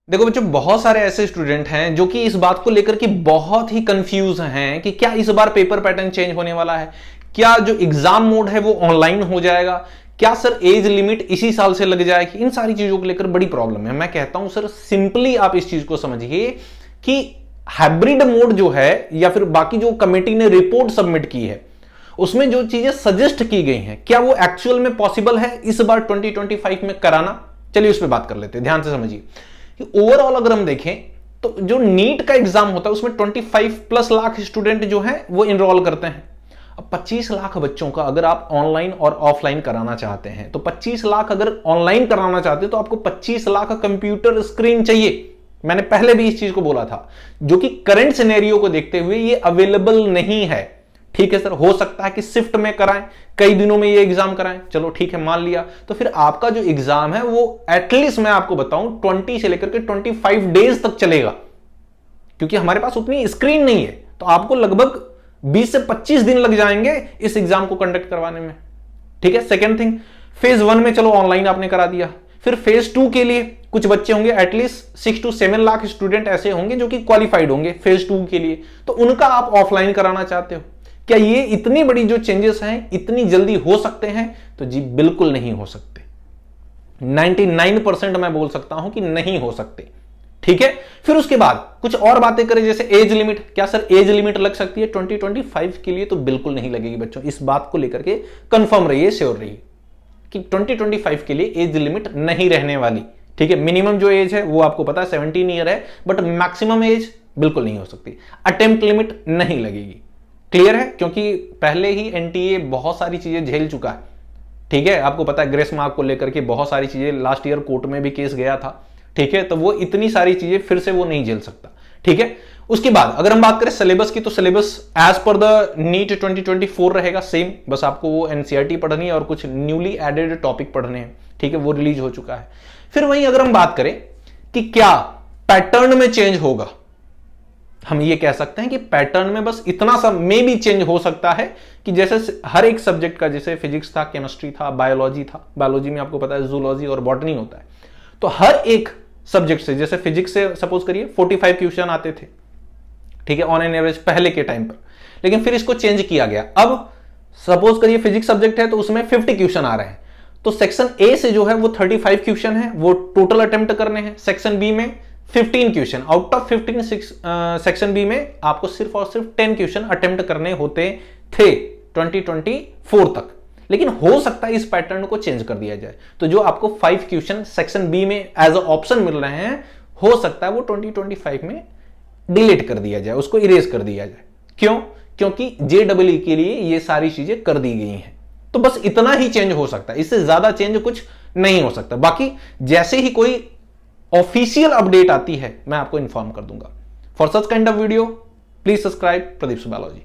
देखो बच्चों, बहुत सारे ऐसे स्टूडेंट हैं जो कि इस बात को लेकर के बहुत ही कंफ्यूज हैं कि क्या इस बार पेपर पैटर्न चेंज होने वाला है, क्या जो एग्जाम मोड है वो ऑनलाइन हो जाएगा, क्या सर एज लिमिट इसी साल से लग जाएगी। इन सारी चीजों को लेकर बड़ी प्रॉब्लम है। मैं कहता हूं सर सिंपली आप इस चीज को समझिए कि हाइब्रिड मोड जो है या फिर बाकी जो कमेटी ने रिपोर्ट सबमिट की है उसमें जो चीजें सजेस्ट की गई हैं क्या वो एक्चुअल में पॉसिबल है इस बार 2025 में कराना। चलिए उस पर बात कर लेते हैं, ध्यान से समझिए कि ओवरऑल अगर हम देखें तो जो नीट का एग्जाम होता है उसमें 25+ लाख स्टूडेंट जो हैं वो इनरोल करते हैं। अब 25 लाख बच्चों का अगर आप ऑनलाइन और ऑफलाइन कराना चाहते हैं तो 25 लाख अगर ऑनलाइन कराना चाहते हैं तो आपको 25 लाख कंप्यूटर स्क्रीन चाहिए। मैंने पहले भी इस चीज को बोला था, जो कि करंट सिनेरियो को देखते हुए ये अवेलेबल नहीं है। ठीक है सर, हो सकता है कि शिफ्ट में कराएं, कई दिनों में ये एग्जाम कराएं, चलो ठीक है मान लिया। तो फिर आपका जो एग्जाम है वो एटलीस्ट मैं आपको बताऊं 20 से लेकर के 25 डेज तक चलेगा, क्योंकि हमारे पास उतनी स्क्रीन नहीं है। तो आपको लगभग 20 से 25 दिन लग जाएंगे इस एग्जाम को कंडक्ट करवाने में। ठीक है, सेकेंड थिंग, फेज 1 में चलो ऑनलाइन आपने करा दिया, फिर फेज 2 के लिए कुछ बच्चे होंगे, एटलीस्ट 6 to 7 लाख स्टूडेंट ऐसे होंगे जो कि क्वालिफाइड होंगे फेज 2 के लिए, तो उनका आप ऑफलाइन कराना चाहते हो। क्या ये इतनी बड़ी जो चेंजेस हैं इतनी जल्दी हो सकते हैं? तो जी बिल्कुल नहीं हो सकते। 99% मैं बोल सकता हूं कि नहीं हो सकते। ठीक है, फिर उसके बाद कुछ और बातें करें, जैसे एज लिमिट। क्या सर एज लिमिट लग सकती है 2025 के लिए? तो बिल्कुल नहीं लगेगी बच्चों। इस बात को लेकर के कंफर्म रहिए, श्योर रहिए कि 2025 के लिए एज लिमिट नहीं रहने वाली। ठीक है, मिनिमम जो एज है वो आपको पता है 17 ईयर है, बट मैक्सिमम एज बिल्कुल नहीं हो सकती। अटेम्प्ट लिमिट नहीं लगेगी। क्लियर है? क्योंकि पहले ही एनटीए बहुत सारी चीजें झेल चुका है। ठीक है, आपको पता है ग्रेस मार्क को लेकर के बहुत सारी चीजें, लास्ट ईयर कोर्ट में भी केस गया था। ठीक है, तो वो इतनी सारी चीजें फिर से वो नहीं झेल सकता। ठीक है, उसके बाद अगर हम बात करें सिलेबस की, तो syllabus as per the NEET 2024 रहेगा सेम, बस आपको वो एनसीईआरटी पढ़नी है और कुछ न्यूली एडेड टॉपिक पढ़ने हैं। ठीक है, वो रिलीज हो चुका है। फिर वहीं अगर हम बात करें कि क्या पैटर्न में चेंज होगा, हम ये कह सकते हैं कि पैटर्न में बस इतना सा मे भी चेंज हो सकता है कि जैसे हर एक सब्जेक्ट का, जैसे फिजिक्स था, केमिस्ट्री था, बायोलॉजी था, बायोलॉजी में आपको पता है जूलॉजी और बॉटनी होता है, तो हर एक सब्जेक्ट से, जैसे फिजिक्स से सपोज करिए 45 क्वेश्चन आते थे। ठीक है, ऑन एन एवरेज पहले के टाइम पर, लेकिन फिर इसको चेंज किया गया। अब सपोज करिए फिजिक्स सब्जेक्ट है तो उसमें 50 क्वेश्चन आ रहे हैं, तो सेक्शन ए से जो है वो 35 क्वेश्चन है, वो टोटल अटेम्प्ट करने हैं। सेक्शन बी में 15 question, out of 15 section B में आपको सिर्फ और सिर्फ 10 क्वेश्चन अटेम्प्ट करने होते थे 2024 तक। लेकिन हो सकता है इस पैटर्न को चेंज कर दिया जाए, तो जो आपको 5 क्वेश्चन सेक्शन बी में एज अ ऑप्शन मिल रहे हैं, हो सकता है वो 2025 में डिलीट कर दिया जाए, उसको इरेज कर दिया जाए। क्यों? क्योंकि जेडब्ल्यू के लिए ये सारी चीजें कर दी गई हैं। तो बस इतना ही चेंज हो सकता है, इससे ज्यादा चेंज कुछ नहीं हो सकता। बाकी जैसे ही कोई ऑफिशियल अपडेट आती है मैं आपको इन्फॉर्म कर दूंगा। For such kind of video please subscribe Pradeep biology.